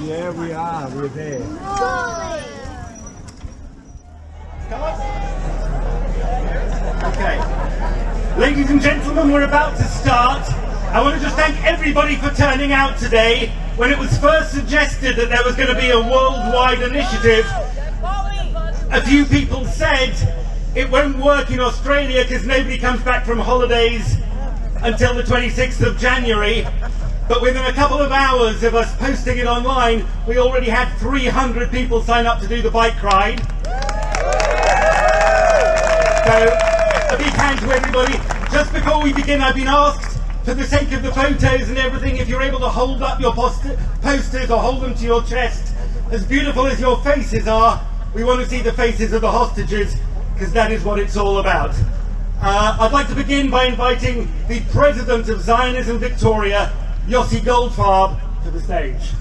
Yeah, we are. We're there. Okay. Ladies and gentlemen, we're about to start. I want to just thank everybody for turning out today. When it was first suggested that there was going to be a worldwide initiative, a few people said it won't work in Australia because nobody comes back from holidays until the 26th of January. But within a couple of hours of us posting it online, we already had 300 people sign up to do the bike ride. So a big hand to everybody. Just before we begin, I've been asked, for the sake of the photos and everything, if you're able to hold up your posters or hold them to your chest. As beautiful as your faces are, we want to see the faces of the hostages, because that is what it's all about. I'd like to begin by inviting the President of Zionism Victoria, Yossi Goldfarb, to the stage.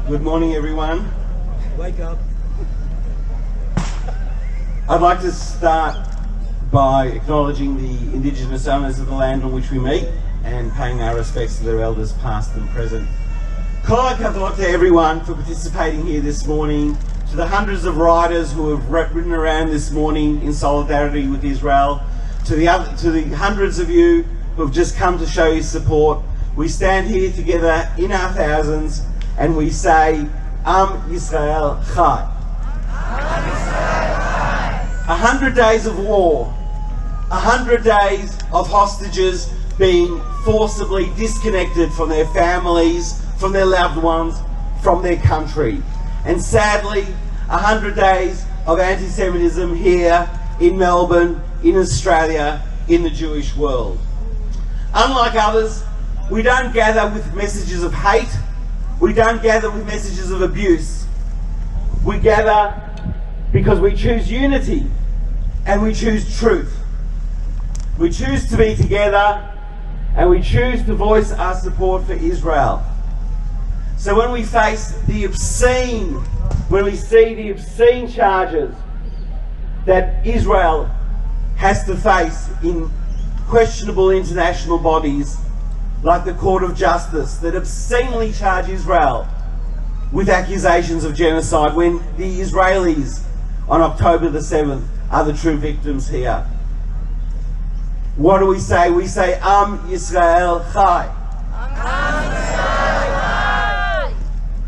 Good morning, everyone. Wake up. I'd like to start by acknowledging the Indigenous owners of the land on which we meet and paying our respects to their elders past and present. Kala katoa to everyone for participating here this morning, to the hundreds of riders who have ridden around this morning in solidarity with Israel, to the hundreds of you who have just come to show your support. We stand here together in our thousands and we say, Am Yisrael Chai. 100 days of war, 100 days of hostages being forcibly disconnected from their families, from their loved ones, from their country. And sadly, 100 days of anti-Semitism here in Melbourne, in Australia, in the Jewish world. Unlike others, we don't gather with messages of hate. We don't gather with messages of abuse. We gather because we choose unity and we choose truth. We choose to be together and we choose to voice our support for Israel. So when we face the obscene, when we see the obscene charges that Israel has to face in questionable international bodies like the Court of Justice that obscenely charge Israel with accusations of genocide, when the Israelis on October the 7th are the true victims here. What do we say? We say, Am Yisrael Chai.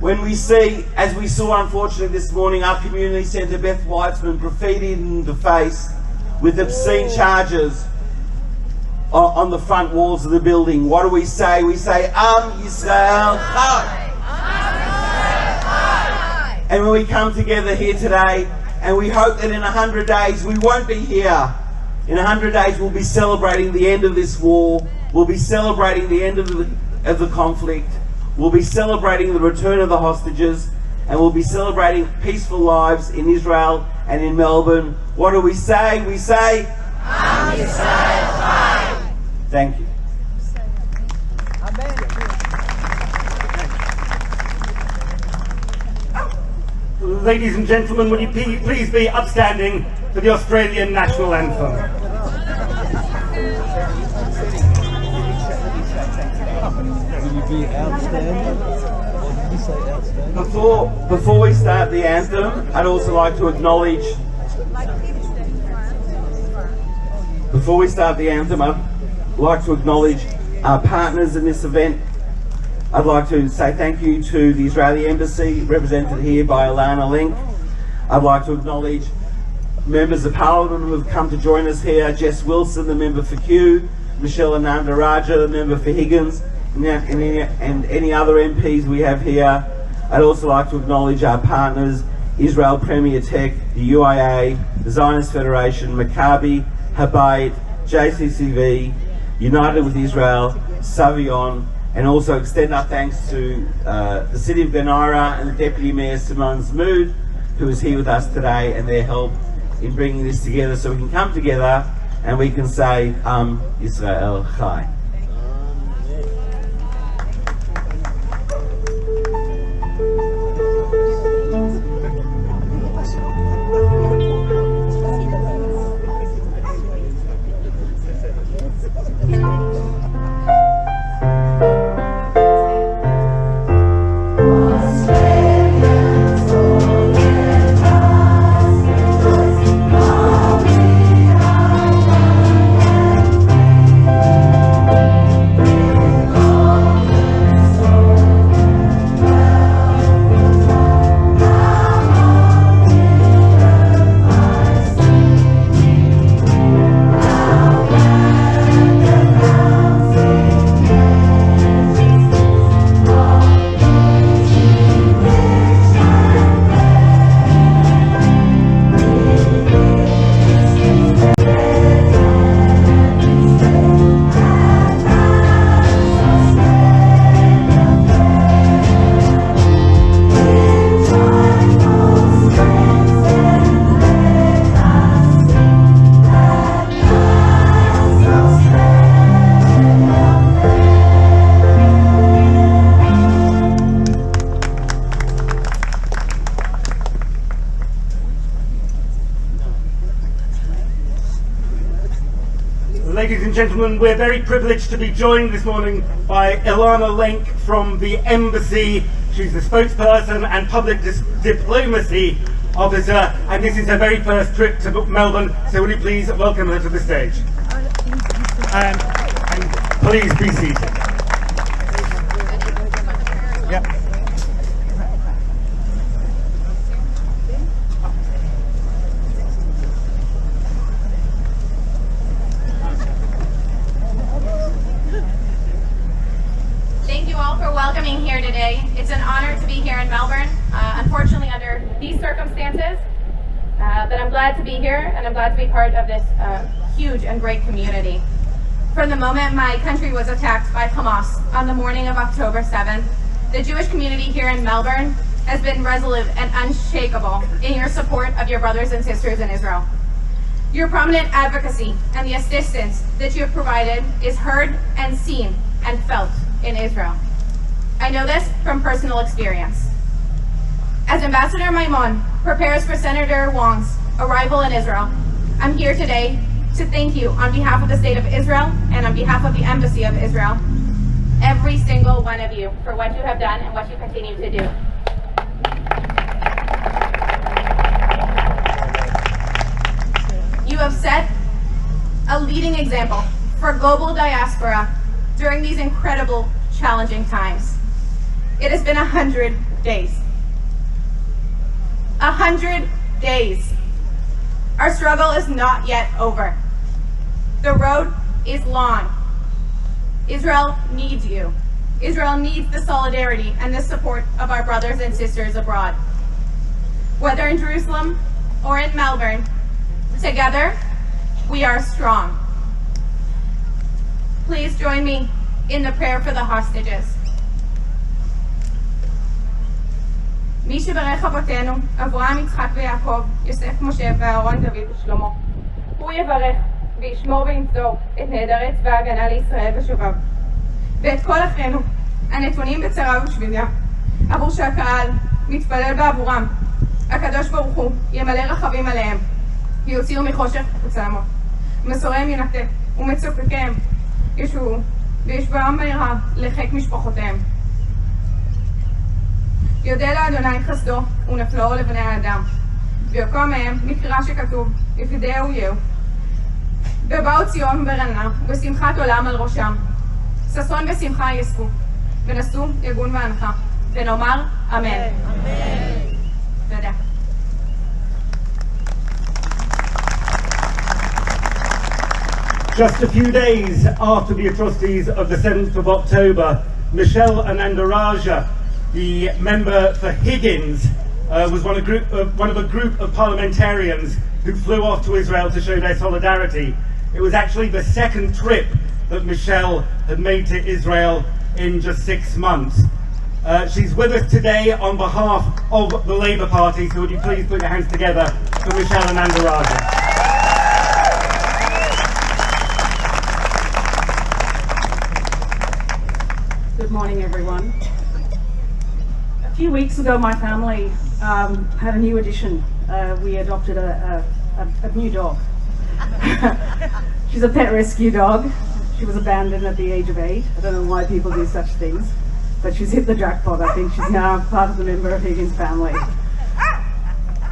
When we see, as we saw unfortunately this morning, our community centre Beth Weitzman graffitied in the face with obscene charges on the front walls of the building, what do we say? We say, Am Yisrael Chai. And when we come together here today, and we hope that in 100 days we won't be here. In 100 days we'll be celebrating the end of this war. We'll be celebrating the end of the conflict. We'll be celebrating the return of the hostages. And we'll be celebrating peaceful lives in Israel and in Melbourne. What do we say? We say, Am Yisrael Chai. Thank you. Ladies and gentlemen, would you please be upstanding for the Australian national anthem? Will you be outstanding? Or did you say outstanding? Before we start the anthem, I'd also like to acknowledge. Before we start the anthem, I'd like to acknowledge our partners in this event. I'd like to say thank you to the Israeli Embassy, represented here by Alana Link. I'd like to acknowledge members of Parliament who have come to join us here, Jess Wilson, the member for Kew, Michelle Ananda Raja, the member for Higgins, and any other MPs we have here. I'd also like to acknowledge our partners, Israel Premier Tech, the UIA, the Zionist Federation, Maccabi, Habayit, JCCV, United with Israel, Savion, and also extend our thanks to the City of Ganara and the Deputy Mayor Simone Zmood, who is here with us today, and their help in bringing this together so we can come together and we can say, Yisrael Chai. Ladies and gentlemen, we're very privileged to be joined this morning by Ilana Lenk from the Embassy. She's the spokesperson and public diplomacy officer, and this is her very first trip to Melbourne, so will you please welcome her to the stage. And please be seated. Yep. Thank you all for welcoming here today. It's an honor to be here in Melbourne, unfortunately under these circumstances, but I'm glad to be here and I'm glad to be part of this huge and great community. From the moment my country was attacked by Hamas on the morning of October 7th, the Jewish community here in Melbourne has been resolute and unshakable in your support of your brothers and sisters in Israel. Your prominent advocacy and the assistance that you have provided is heard and seen and felt in Israel. I know this from personal experience. As Ambassador Maimon prepares for Senator Wong's arrival in Israel, I'm here today to thank you on behalf of the State of Israel and on behalf of the Embassy of Israel, every single one of you, for what you have done and what you continue to do. You have set a leading example for global diaspora during these incredible, challenging times. It has been 100 days. 100 days. Our struggle is not yet over. The road is long. Israel needs you. Israel needs the solidarity and the support of our brothers and sisters abroad. Whether in Jerusalem or in Melbourne, together we are strong. Please join me in the prayer for the hostages. מי שברך אבותינו, אברהם, יצחק ויעקב, יוסף, משה ואהרון, דוד ושלמה. הוא יברך וישמור וינצור את נהדרי צבא ההגנה לישראל ושוביו. ואת כל אחינו הנתונים בצרה ובשביה, עבור שהקהל מתפלל בעבורם. הקדוש ברוך הוא ימלא רחבים עליהם, ויוציאו מחושך וצלמות. מסוריהם ינתק ומצוקקיהם ישובו, וישבעם מהרה לחיק משפחותיהם. יודע לאדוני חסדו ונפלאו לבני האדם, ויוקם מהם מקרא שכתוב, יפדהו יהיו. ובאו ציון ברנה, ושמחת עולם על ראשם. ששון ושמחה יספו, ונשאו יגון והנחה, ונאמר אמן. תודה. Just a few days after the atrocities of the 7th of October, Michelle Anandaraja, the member for Higgins, was one of a group of parliamentarians who flew off to Israel to show their solidarity. It was actually the second trip that Michelle had made to Israel in just 6 months. She's with us today on behalf of the Labour Party, so would you please put your hands together for Michelle Anandaraja. Good morning, everyone. A few weeks ago, my family had a new addition. We adopted a new dog. She's a pet rescue dog. She was abandoned at the age of 8. I don't know why people do such things, but she's hit the jackpot. I think she's now part of the member of Higgins family.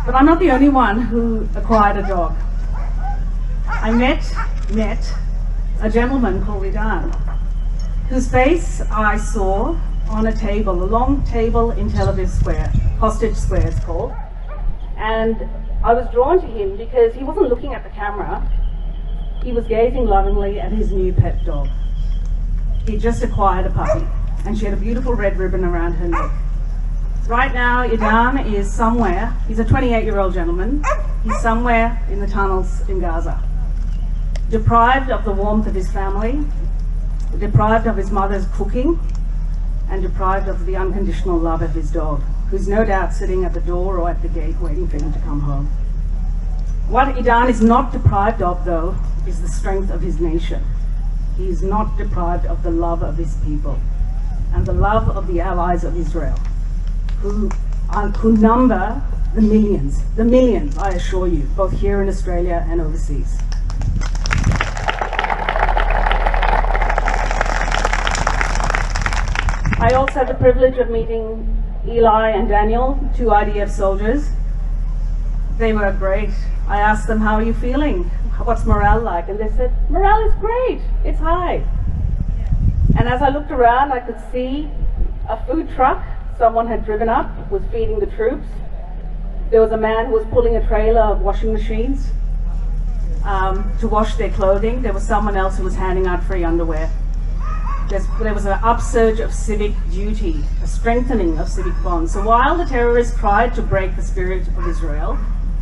But I'm not the only one who acquired a dog. I met a gentleman called Idan, whose face I saw on a table, a long table in Tel Aviv Square, Hostage Square it's called. And I was drawn to him because he wasn't looking at the camera, he was gazing lovingly at his new pet dog. He just acquired a puppy, and she had a beautiful red ribbon around her neck. Right now, Idan is somewhere, he's a 28-year-old gentleman, he's somewhere in the tunnels in Gaza, deprived of the warmth of his family, deprived of his mother's cooking, and deprived of the unconditional love of his dog, who's no doubt sitting at the door or at the gate waiting for him to come home. What Idan is not deprived of, though, is the strength of his nation. He is not deprived of the love of his people and the love of the allies of Israel, who number the millions, I assure you, both here in Australia and overseas. I also had the privilege of meeting Eli and Daniel, 2 IDF soldiers. They were great. I asked them, how are you feeling? What's morale like? And they said, morale is great, it's high. And as I looked around, I could see a food truck someone had driven up, was feeding the troops. There was a man who was pulling a trailer of washing machines to wash their clothing. There was someone else who was handing out free underwear. There was an upsurge of civic duty, a strengthening of civic bonds. So while the terrorists tried to break the spirit of Israel,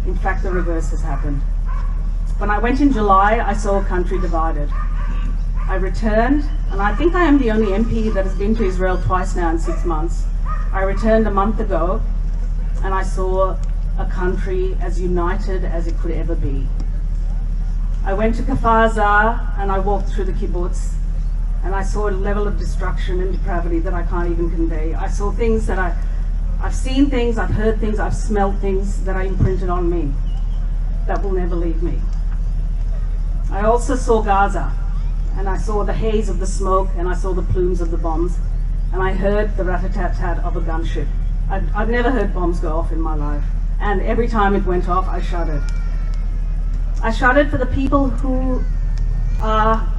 in fact the reverse has happened. When I went in July, I saw a country divided. I returned, and I think I am the only MP that has been to Israel twice now in 6 months. I returned a month ago, and I saw a country as united as it could ever be. I went to Kfar Aza, and I walked through the kibbutz, and I saw a level of destruction and depravity that I can't even convey. I saw things that I've seen things, I've heard things, I've smelled things that are imprinted on me, that will never leave me. I also saw Gaza, and I saw the haze of the smoke, and I saw the plumes of the bombs, and I heard the rat-a-tat-tat of a gunship. I've never heard bombs go off in my life, and every time it went off, I shuddered. I shuddered for the people who are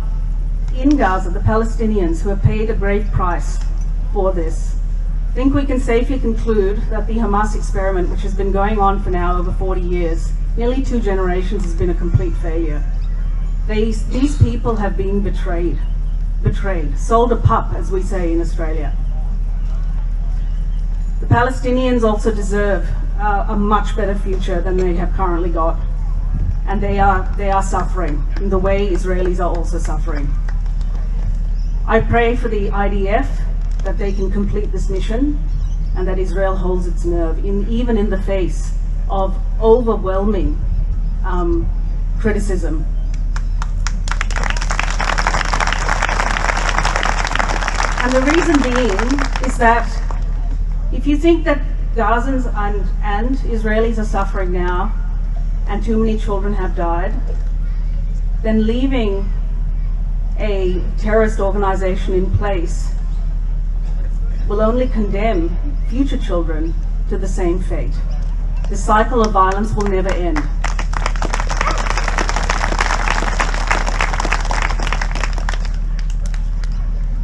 in Gaza, the Palestinians, who have paid a great price for this. I think we can safely conclude that the Hamas experiment, which has been going on for now over 40 years, nearly 2 generations, has been a complete failure. These people have been betrayed, sold a pup, as we say in Australia. The Palestinians also deserve a much better future than they have currently got, and they are suffering in the way Israelis are also suffering. I pray for the IDF that they can complete this mission, and that Israel holds its nerve, even in the face of overwhelming criticism. And the reason being is that if you think that Gazans and Israelis are suffering now, and too many children have died, then leaving a terrorist organization in place will only condemn future children to the same fate. The cycle of violence will never end.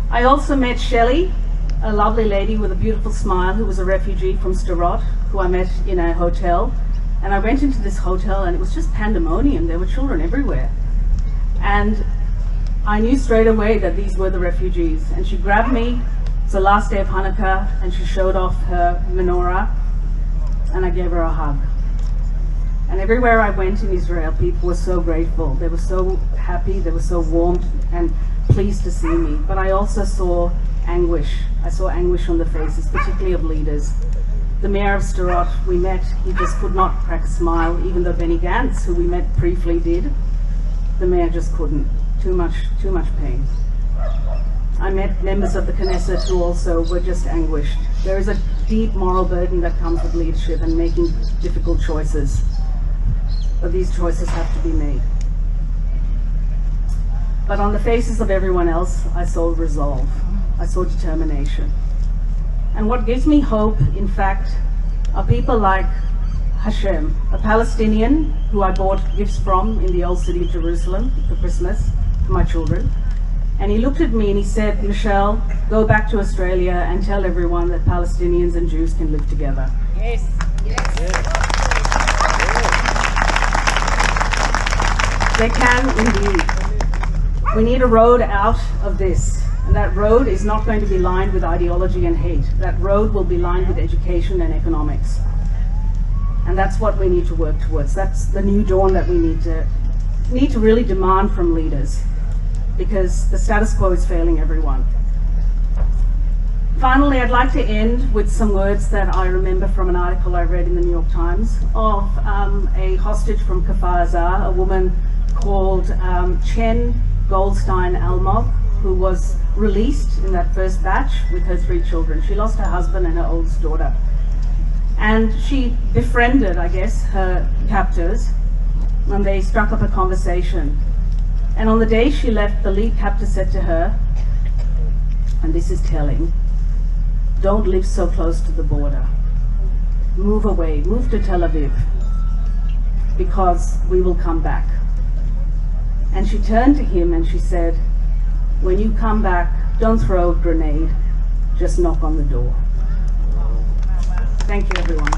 I also met Shelley, a lovely lady with a beautiful smile who was a refugee from Sderot, who I met in a hotel. And I went into this hotel and it was just pandemonium. There were children everywhere. And I knew straight away that these were the refugees. And she grabbed me. It's the last day of Hanukkah, and she showed off her menorah, and I gave her a hug. And everywhere I went in Israel, people were so grateful. They were so happy. They were so warm and pleased to see me. But I also saw anguish. I saw anguish on the faces, particularly of leaders. The mayor of Sderot we met, he just could not crack a smile, even though Benny Gantz, who we met briefly, did. The mayor just couldn't. Too much pain. I met members of the Knesset who also were just anguished. There is a deep moral burden that comes with leadership and making difficult choices. But these choices have to be made. But on the faces of everyone else, I saw resolve. I saw determination. And what gives me hope, in fact, are people like Hashem, a Palestinian who I bought gifts from in the old city of Jerusalem for Christmas for my children. And he looked at me and he said, Michelle, go back to Australia and tell everyone that Palestinians and Jews can live together. Yes. Yes. They can indeed. We need a road out of this. And that road is not going to be lined with ideology and hate. That road will be lined with education and economics. And that's what we need to work towards. That's the new dawn that we need to really demand from leaders, because the status quo is failing everyone. Finally, I'd like to end with some words that I remember from an article I read in the New York Times of a hostage from Kfar Aza, a woman called Chen Goldstein Almog, who was released in that first batch with her 3 children. She lost her husband and her oldest daughter. And she befriended, I guess, her captors, and they struck up a conversation. And on the day she left, the lead captor said to her, and this is telling, don't live so close to the border. Move away, move to Tel Aviv, because we will come back. And she turned to him and she said, when you come back, don't throw a grenade, just knock on the door. Thank you, everyone.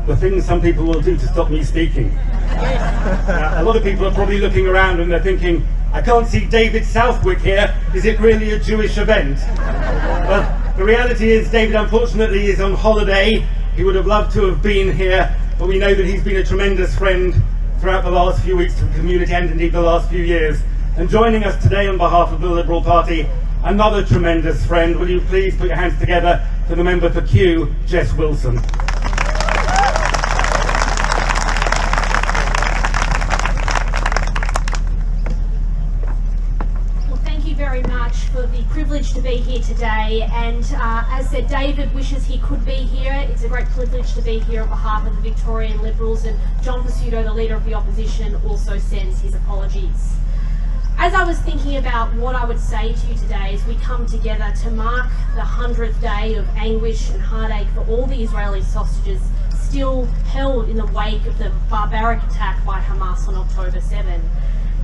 The things some people will do to stop me speaking. A lot of people are probably looking around and they're thinking, I can't see David Southwick here, is it really a Jewish event? Well, the reality is David unfortunately is on holiday. He would have loved to have been here, but we know that he's been a tremendous friend throughout the last few weeks to the community and indeed the last few years. And joining us today on behalf of the Liberal Party, another tremendous friend. Will you please put your hands together for the member for Kew, Jess Wilson. For the privilege to be here today, and as said, David wishes he could be here. It's a great privilege to be here on behalf of the Victorian Liberals, and John Pursuto, the Leader of the Opposition, also sends his apologies. As I was thinking about what I would say to you today as we come together to mark the 100th day of anguish and heartache for all the Israeli hostages still held in the wake of the barbaric attack by Hamas on October 7,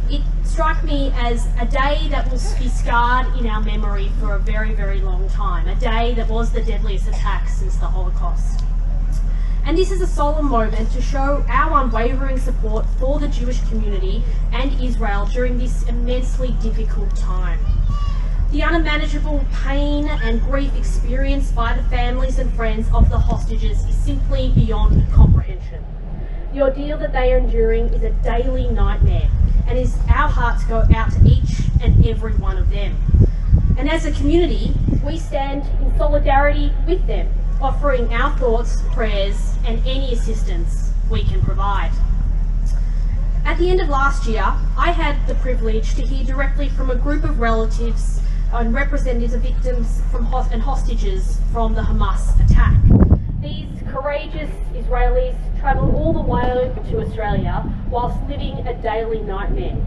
it struck me as a day that will be scarred in our memory for a very, very long time. A day that was the deadliest attack since the Holocaust. And this is a solemn moment to show our unwavering support for the Jewish community and Israel during this immensely difficult time. The unmanageable pain and grief experienced by the families and friends of the hostages is simply beyond comprehension. The ordeal that they are enduring is a daily nightmare, and our hearts go out to each and every one of them. And as a community, we stand in solidarity with them, offering our thoughts, prayers, and any assistance we can provide. At the end of last year, I had the privilege to hear directly from a group of relatives and representatives of victims and hostages from the Hamas attack. These courageous Israelis travelled all the way to Australia whilst living a daily nightmare.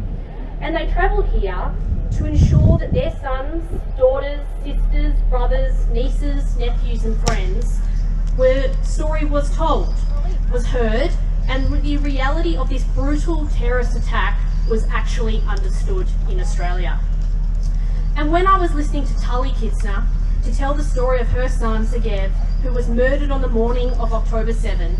And they travelled here to ensure that their sons, daughters, sisters, brothers, nieces, nephews and friends, story was told, was heard, and the reality of this brutal terrorist attack was actually understood in Australia. And when I was listening to Tali Kitzner to tell the story of her son, Segev, who was murdered on the morning of October 7,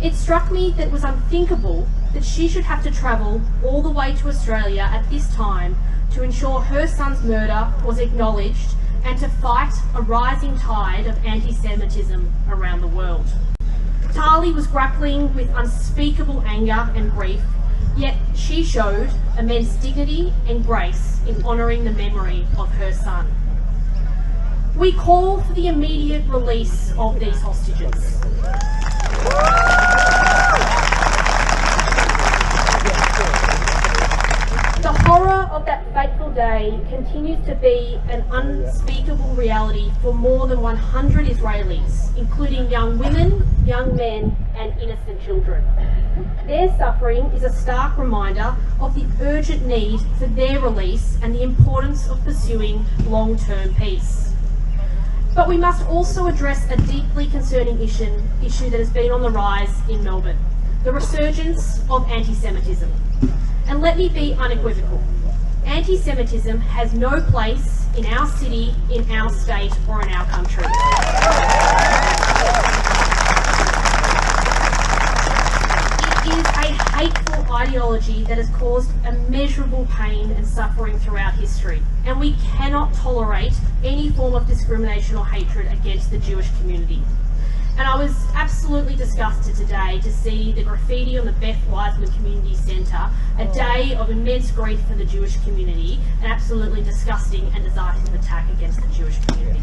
it struck me that it was unthinkable that she should have to travel all the way to Australia at this time to ensure her son's murder was acknowledged and to fight a rising tide of anti-Semitism around the world. Tali was grappling with unspeakable anger and grief, yet she showed immense dignity and grace in honouring the memory of her son. We call for the immediate release of these hostages. The horror of that fateful day continues to be an unspeakable reality for more than 100 Israelis, including young women, young men, and innocent children. Their suffering is a stark reminder of the urgent need for their release and the importance of pursuing long-term peace. But we must also address a deeply concerning issue that has been on the rise in Melbourne, the resurgence of anti-Semitism. And let me be unequivocal. Anti-Semitism has no place in our city, in our state, or in our country. It is a hateful ideology that has caused immeasurable pain and suffering throughout history, and we cannot tolerate any form of discrimination or hatred against the Jewish community. And I was absolutely disgusted today to see the graffiti on the Beth Wiseman Community Centre, a day of immense grief for the Jewish community, an absolutely disgusting and decisive attack against the Jewish community.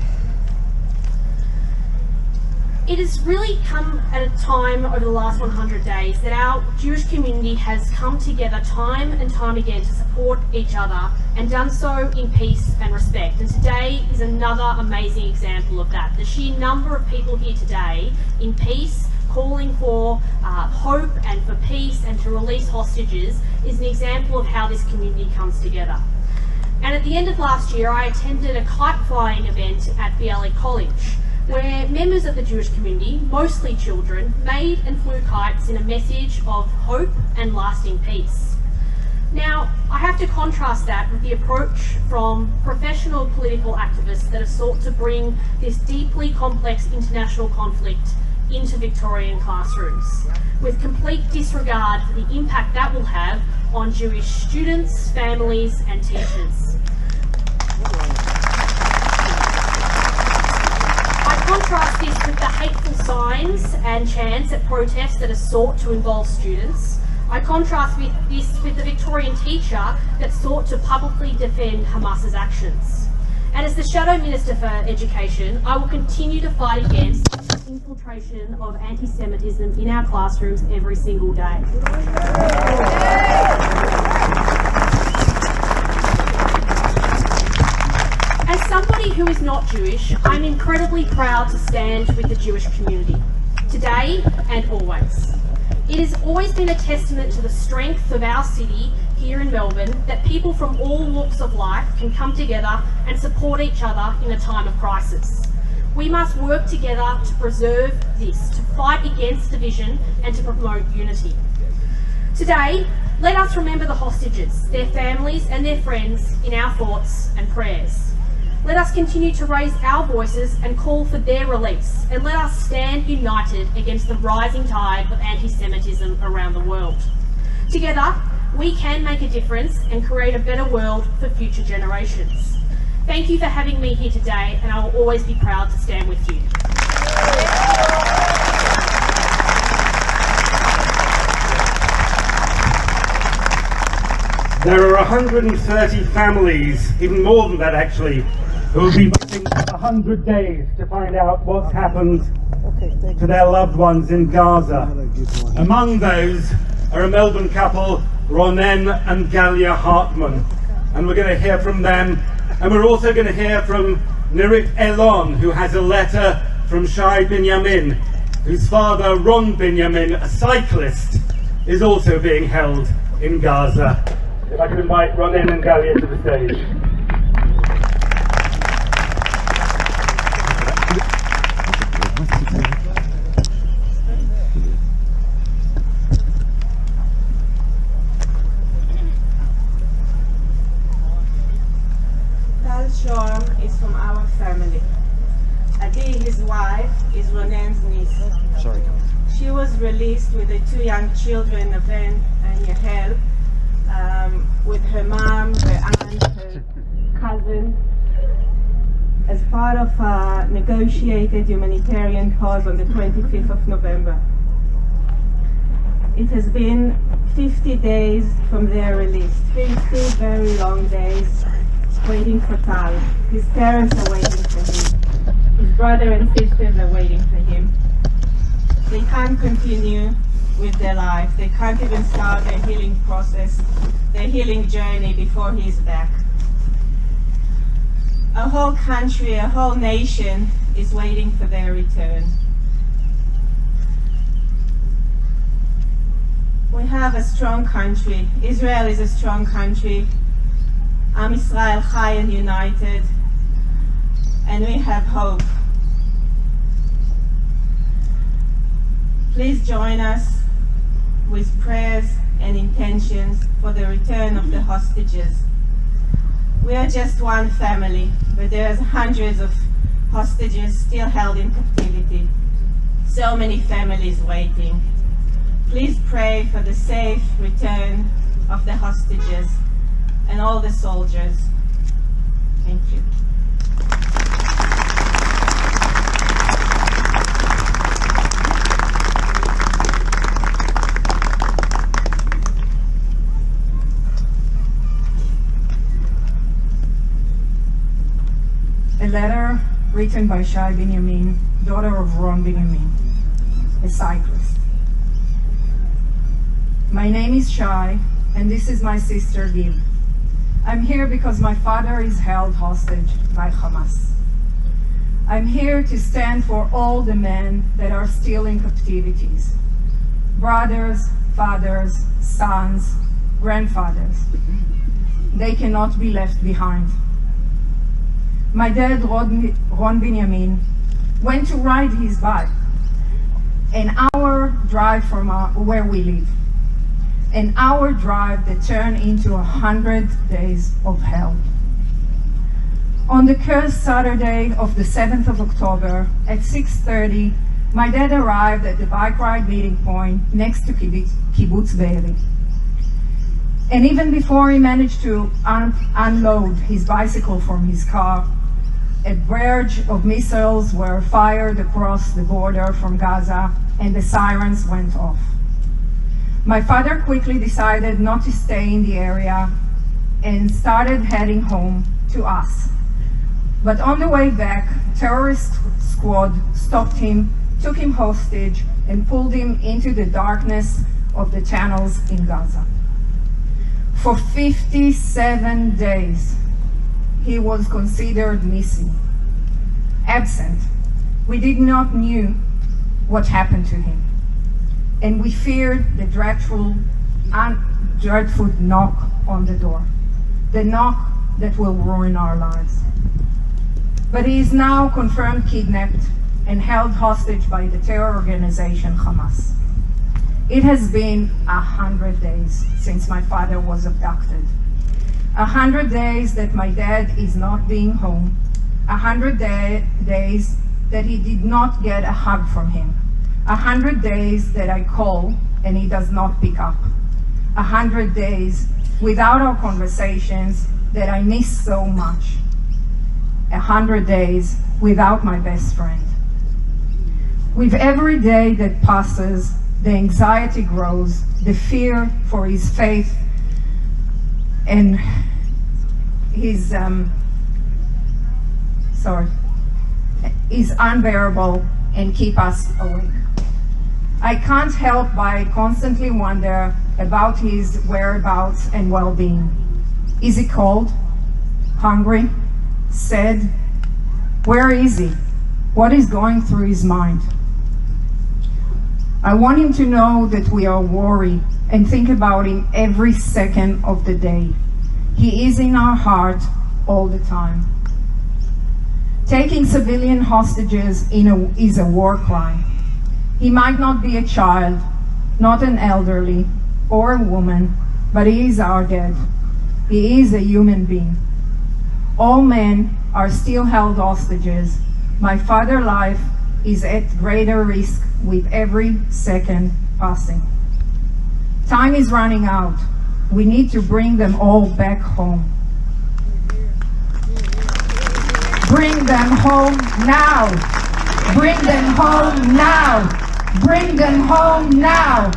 It has really come at a time over the last 100 days that our Jewish community has come together time and time again to support each other and done so in peace and respect. And today is another amazing example of that. The sheer number of people here today in peace, calling for hope and for peace and to release hostages is an example of how this community comes together. And at the end of last year, I attended a kite flying event at BLE College, where members of the Jewish community, mostly children, made and flew kites in a message of hope and lasting peace. Now, I have to contrast that with the approach from professional political activists that have sought to bring this deeply complex international conflict into Victorian classrooms, with complete disregard for the impact that will have on Jewish students, families and teachers. Contrast this with the hateful signs and chants at protests that are sought to involve students. I contrast this with the Victorian teacher that sought to publicly defend Hamas's actions. And as the Shadow Minister for Education, I will continue to fight against the infiltration of anti-Semitism in our classrooms every single day. As somebody who is not Jewish, I'm incredibly proud to stand with the Jewish community, today and always. It has always been a testament to the strength of our city here in Melbourne that people from all walks of life can come together and support each other in a time of crisis. We must work together to preserve this, to fight against division and to promote unity. Today, let us remember the hostages, their families and their friends in our thoughts and prayers. Let us continue to raise our voices and call for their release, and let us stand united against the rising tide of anti-Semitism around the world. Together, we can make a difference and create a better world for future generations. Thank you for having me here today, and I will always be proud to stand with you. There are 130 families, even more than that actually, who will be waiting 100 days to find out what's happened to their loved ones in Gaza. Among those are a Melbourne couple, Ronen and Galia Hartman. And we're going to hear from them. And we're also going to hear from Nirit Elon, who has a letter from Shai Binyamin, whose father, Ron Binyamin, a cyclist, is also being held in Gaza. If I could invite Ronen and Galia to the stage. Is from our family. Adi, his wife, is Ronen's niece. Sorry. She was released with the two young children, Aven and Yahel, with her mom, her aunt, her cousin, as part of a negotiated humanitarian pause on the 25th of November. It has been 50 days from their release, 50 very long days waiting for Tal. His parents are waiting for him. His brother and sisters are waiting for him. They can't continue with their life. They can't even start their healing process, their healing journey before he's back. A whole country, a whole nation is waiting for their return. We have a strong country. Israel is a strong country. Am Israel Chai and united, and we have hope. Please join us with prayers and intentions for the return of the hostages. We are just one family, but there's hundreds of hostages still held in captivity. So many families waiting. Please pray for the safe return of the hostages and all the soldiers. Thank you. A letter written by Shai Binyamin, daughter of Ron Binyamin, a cyclist. My name is Shai, and this is my sister Gil. I'm here because my father is held hostage by Hamas. I'm here to stand for all the men that are still in captivities. Brothers, fathers, sons, grandfathers. They cannot be left behind. My dad, Ron Binyamin, went to ride his bike an hour drive from where we live. An hour drive that turned into 100 days of hell. On the cursed Saturday of the 7th of October at 6:30, my dad arrived at the bike ride meeting point next to Kibbutz Be'eri. And even before he managed to unload his bicycle from his car, a barrage of missiles were fired across the border from Gaza and the sirens went off. My father quickly decided not to stay in the area and started heading home to us. But on the way back, a terrorist squad stopped him, took him hostage, and pulled him into the darkness of the tunnels in Gaza. For 57 days, he was considered missing, absent. We did not know what happened to him. And we feared the dreadful knock on the door, the knock that will ruin our lives. But he is now confirmed kidnapped and held hostage by the terror organization Hamas. It has been 100 days since my father was abducted. 100 days that my dad is not being home. 100 days that he did not get a hug from him. 100 days that I call and he does not pick up. 100 days without our conversations that I miss so much. 100 days without my best friend. With every day that passes, the anxiety grows, the fear for his faith and his is unbearable and keep us awake. I can't help but constantly wonder about his whereabouts and well-being. Is he cold? Hungry? Sad? Where is he? What is going through his mind? I want him to know that we are worried and think about him every second of the day. He is in our heart all the time. Taking civilian hostages is a war crime. He might not be a child, not an elderly or a woman, but he is our dad. He is a human being. All men are still held hostages. My father's life is at greater risk with every second passing. Time is running out. We need to bring them all back home. Bring them home now. Bring them home now. Bring them home now.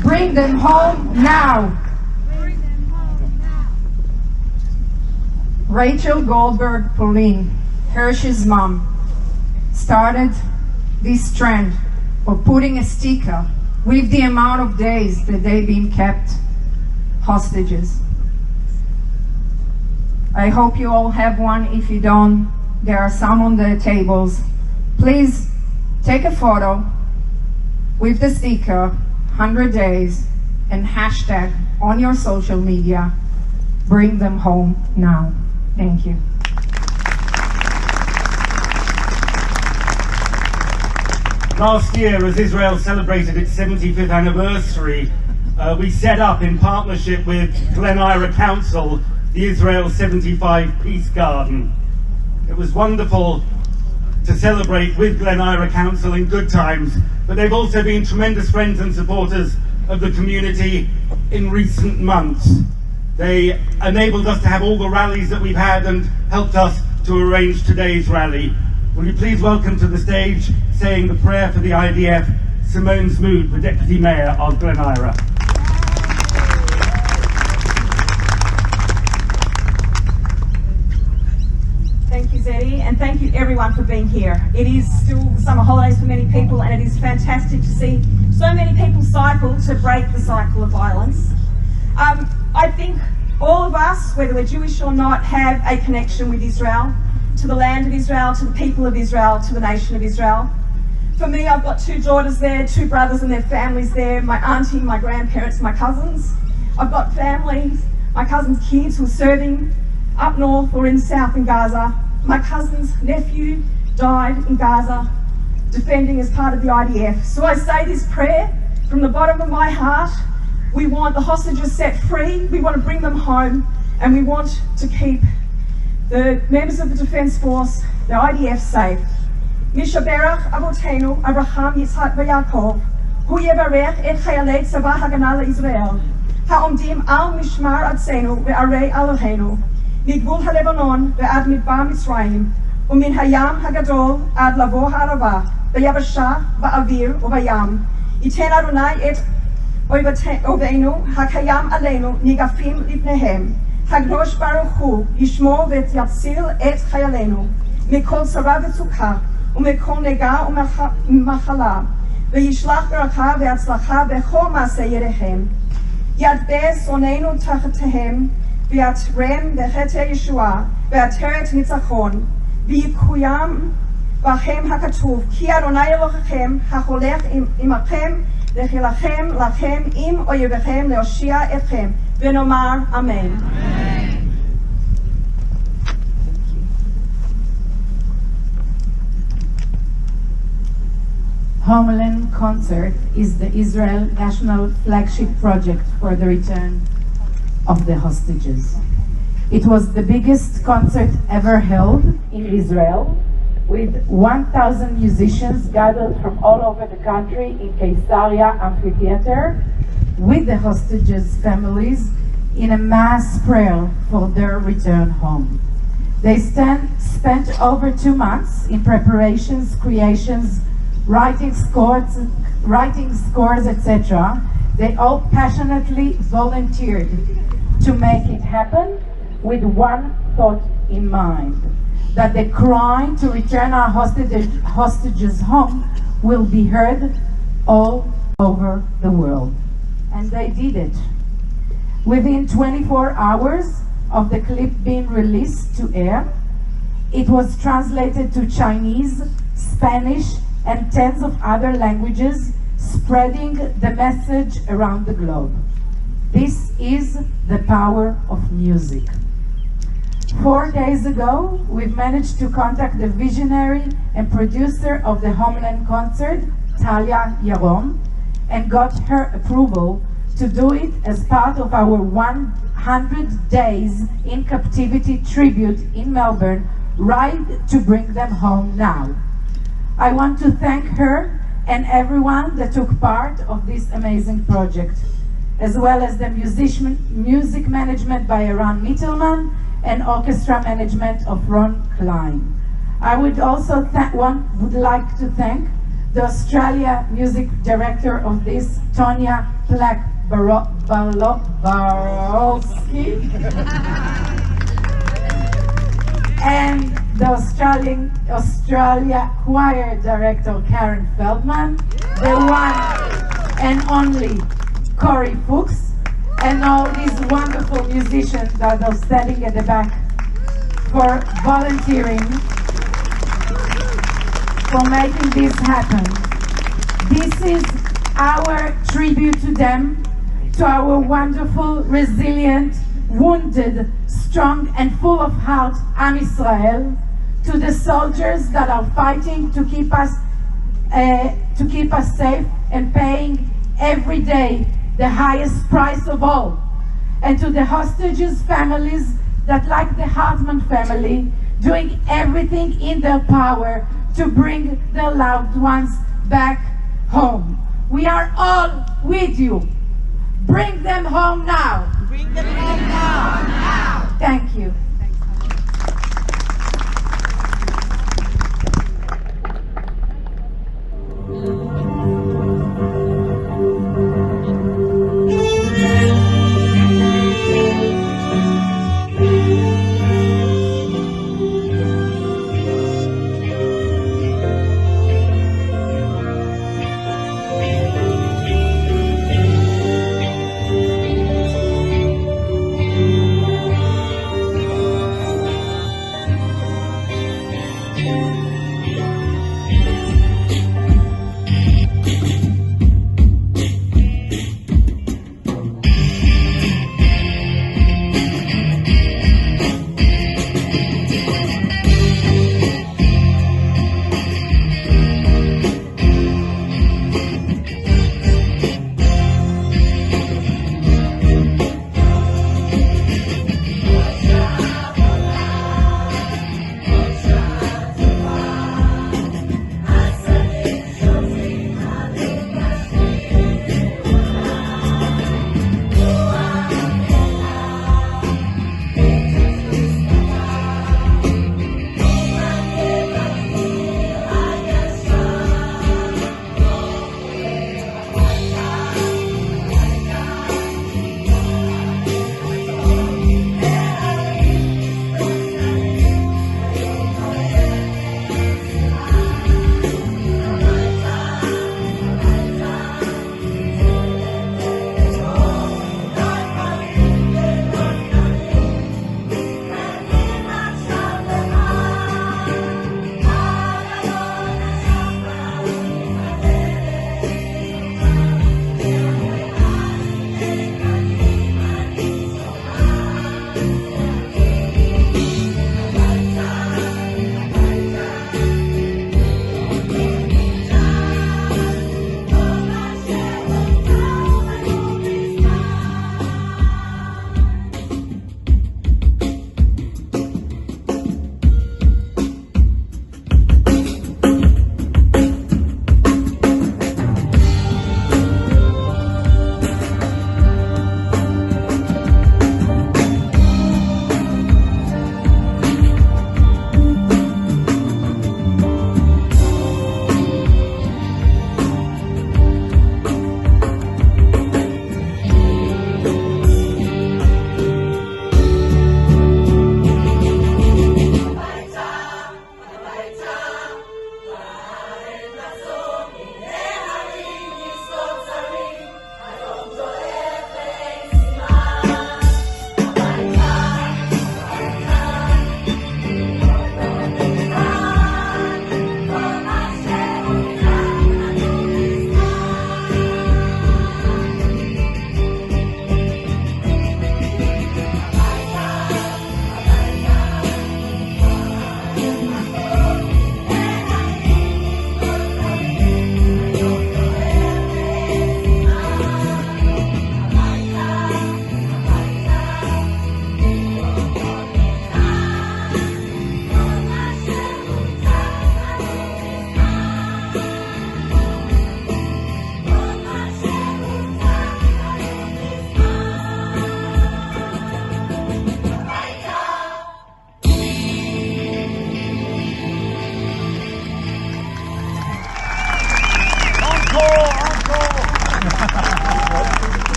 Bring them home now. Rachel Goldberg Pauline, Hirsch's mom, started this trend of putting a sticker with the amount of days that they've been kept hostages. I hope you all have one. If you don't, there are some on the tables. Please take a photo with the sticker 100 days and hashtag on your social media, bring them home now. Thank you. Last year, as Israel celebrated its 75th anniversary, we set up in partnership with Glen Ira Council the Israel 75 Peace Garden. It was wonderful to celebrate with Glen Ira Council in good times, but they've also been tremendous friends and supporters of the community in recent months. They enabled us to have all the rallies that we've had and helped us to arrange today's rally. Will you please welcome to the stage, saying the prayer for the IDF, Simone Smood, the Deputy Mayor of Glen Ira. Thank you, Zeddy, and thank you everyone for being here. It is still the summer holidays for many people, and it is fantastic to see so many people cycle to break the cycle of violence. I think all of us, whether we're Jewish or not, have a connection with Israel, to the land of Israel, to the people of Israel, to the nation of Israel. For me, I've got 2 daughters there, 2 brothers and their families there, my auntie, my grandparents, my cousins. I've got families, my cousins' kids who are serving up north or in south in Gaza. My cousin's nephew died in Gaza, defending as part of the IDF. So I say this prayer from the bottom of my heart. We want the hostages set free, we want to bring them home, and we want to keep the members of the Defence Force, the IDF, safe. Mishaberach Avotenu, Abraham, Yitzhak v'Yaakov, Hu yevarech et chayalei tzava hagana leIsrael, ha'omdim al mishmar atzenu ve'arei Eloheinu, migvul halebanon ve'ad midbar Mitzrayim, umin hayam hagadol ad lavo ha'arava, ve'yavasha va'avir u'vayam, iten Adonai et oiveinu hakayam aleinu nigafim lipnehem, Hagdosh Baruch Hu yishmor v'yatzil et chayalenu, mikol tzara v'tzukah, ומכל נגע ומחלה, וישלח ברכה והצלחה בכל מעשה ידיכם. ידבה שונאינו תחתיהם, ויתרם בחטא ישועה, ועטרת ניצחון, ויקוים בכם הכתוב, כי אדוני אלוהיכם ההולך עמכם, להילחם לכם עם אויביכם, להושיע אתכם, ונאמר אמן. Homeland Concert is the Israel national flagship project for the return of the hostages. It was the biggest concert ever held in Israel, with 1,000 musicians gathered from all over the country in Caesarea Amphitheater, with the hostages' families in a mass prayer for their return home. They spent over 2 months in preparations, creations, writing scores, etc. They all passionately volunteered to make it happen with one thought in mind, that the cry to return our hostages home will be heard all over the world. And they did it. Within 24 hours of the clip being released to air, it was translated to Chinese, Spanish, and 10 of other languages, spreading the message around the globe. This is the power of music. 4 days ago, we've managed to contact the visionary and producer of the Homeland Concert, Talia Yarom, and got her approval to do it as part of our 100 Days in Captivity tribute in Melbourne, right to bring them home now. I want to thank her and everyone that took part of this amazing project, as well as the music management by Eran Mittelman and orchestra management of Ron Klein. I would also like to thank the Australia music director of this, Tonya Barowski, and the Australia choir director Karen Feldman, the one and only Corey Fuchs, and all these wonderful musicians that are standing at the back for volunteering, for making this happen. This is our tribute to them, to our wonderful, resilient, wounded, strong and full of heart Am Israel, to the soldiers that are fighting to keep us safe and paying every day the highest price of all, and to the hostages' families that, like the Hartman family, doing everything in their power to bring their loved ones back home. We are all with you. Bring them home now. Bring them home now. Thank you.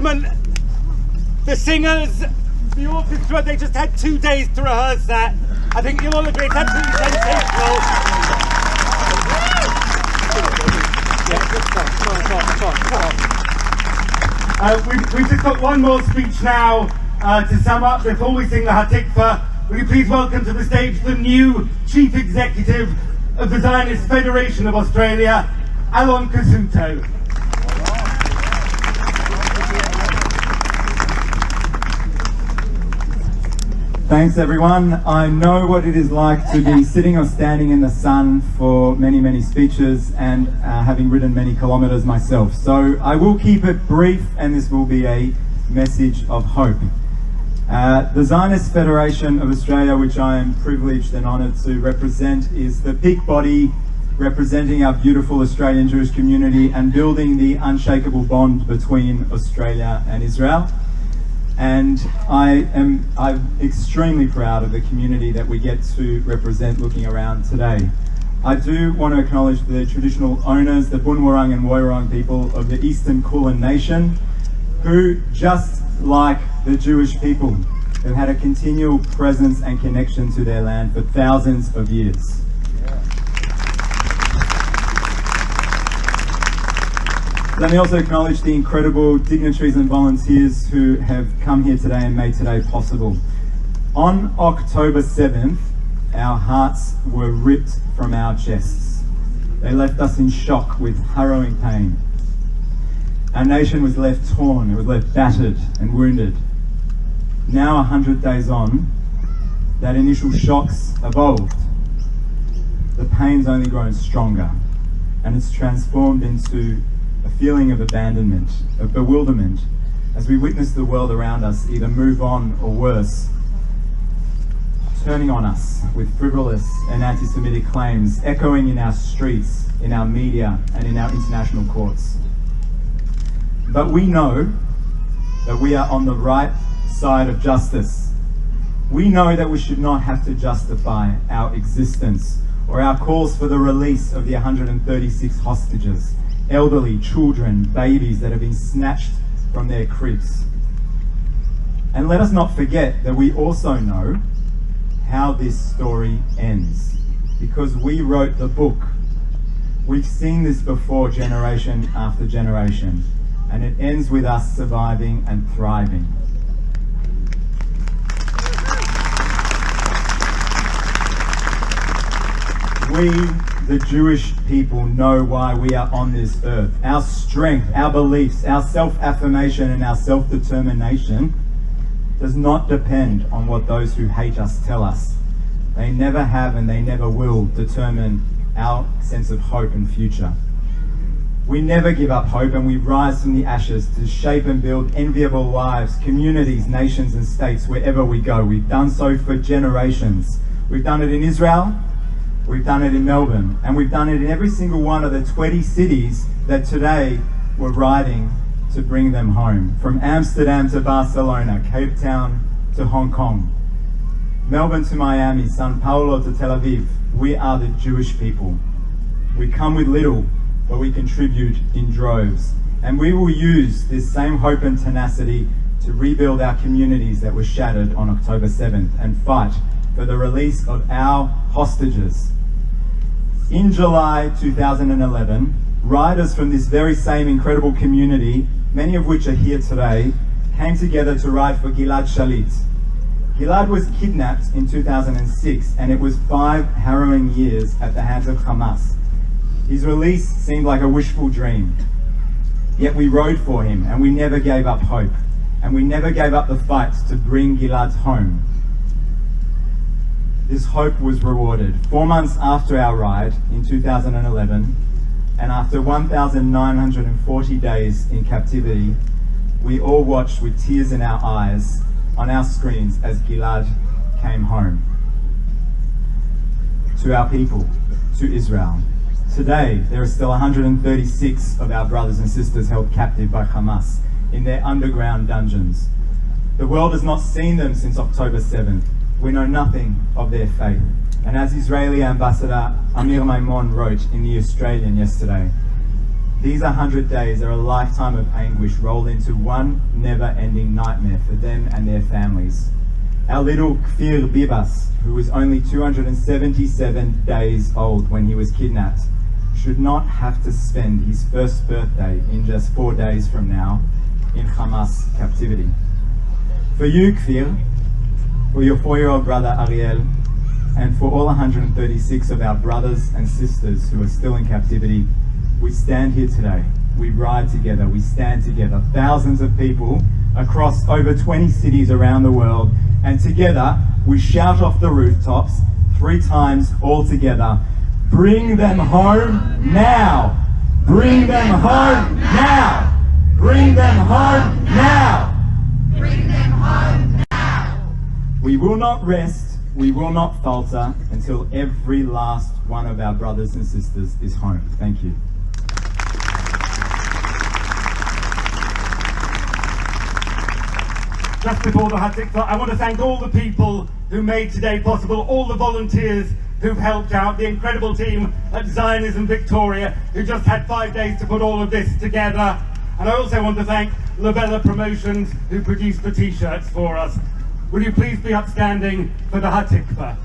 gentlemen, the singers, the orchestra, they just had 2 days to rehearse that. I think you'll all agree it's absolutely sensational. We've just got one more speech now to sum up before we sing the Hatikva. Will you please welcome to the stage the new Chief Executive of the Zionist Federation of Australia, Alon Kasuto. Thanks everyone. I know what it is like to be sitting or standing in the sun for many speeches and having ridden many kilometres myself. So I will keep it brief and this will be a message of hope. The Zionist Federation of Australia, which I am privileged and honoured to represent, is the peak body representing our beautiful Australian Jewish community and building the unshakable bond between Australia and Israel. And I'm extremely proud of the community that we get to represent looking around today. I do want to acknowledge the traditional owners, the Bunwurrung and Woiwurrung people of the Eastern Kulin Nation, who, just like the Jewish people, have had a continual presence and connection to their land for thousands of years. Let me also acknowledge the incredible dignitaries and volunteers who have come here today and made today possible. On October 7th, our hearts were ripped from our chests. They left us in shock with harrowing pain. Our nation was left torn, it was left battered and wounded. Now, 100 days on, that initial shock's evolved. The pain's only grown stronger, and it's transformed into a feeling of abandonment, of bewilderment, as we witness the world around us either move on or worse, turning on us with frivolous and anti-Semitic claims, echoing in our streets, in our media, and in our international courts. But we know that we are on the right side of justice. We know that we should not have to justify our existence or our calls for the release of the 136 hostages, elderly, children, babies that have been snatched from their cribs. And let us not forget that we also know how this story ends, because we wrote the book. We've seen this before, generation after generation, and it ends with us surviving and thriving. We, the Jewish people, know why we are on this earth. Our strength, our beliefs, our self-affirmation and our self-determination does not depend on what those who hate us tell us. They never have and they never will determine our sense of hope and future. We never give up hope, and we rise from the ashes to shape and build enviable lives, communities, nations and states wherever we go. We've done so for generations. We've done it in Israel, we've done it in Melbourne, and we've done it in every single one of the 20 cities that today we're riding to bring them home. From Amsterdam to Barcelona, Cape Town to Hong Kong, Melbourne to Miami, Sao Paulo to Tel Aviv. We are the Jewish people. We come with little, but we contribute in droves. And we will use this same hope and tenacity to rebuild our communities that were shattered on October 7th and fight for the release of our hostages. In July 2011, riders from this very same incredible community, many of which are here today, came together to ride for Gilad Shalit. Gilad was kidnapped in 2006, and it was 5 harrowing years at the hands of Hamas. His release seemed like a wishful dream. Yet we rode for him, and we never gave up hope, and we never gave up the fight to bring Gilad home. This hope was rewarded. 4 months after our ride in 2011, and after 1,940 days in captivity, we all watched with tears in our eyes on our screens as Gilad came home. To our people, to Israel. Today, there are still 136 of our brothers and sisters held captive by Hamas in their underground dungeons. The world has not seen them since October 7th. We know nothing of their fate. And as Israeli Ambassador Amir Maimon wrote in The Australian yesterday, These 100 days are a lifetime of anguish rolled into one never-ending nightmare for them and their families. Our little Kfir Bibas, who was only 277 days old when he was kidnapped, should not have to spend his first birthday in just 4 days from now in Hamas captivity. For you, Kfir, for your 4-year-old brother Ariel, and for all 136 of our brothers and sisters who are still in captivity, we stand here today. We ride together, we stand together, thousands of people across over 20 cities around the world, and together we shout off the rooftops 3 times all together, bring them home now! Bring them home now! Bring them home now! Bring them home now! We will not rest, we will not falter until every last one of our brothers and sisters is home. Thank you. Just before the Hatikva, I want to thank all the people who made today possible, all the volunteers who've helped out, the incredible team at Zionism Victoria, who just had 5 days to put all of this together. And I also want to thank Labella Promotions, who produced the t-shirts for us. Will you please be upstanding for the Hatikva?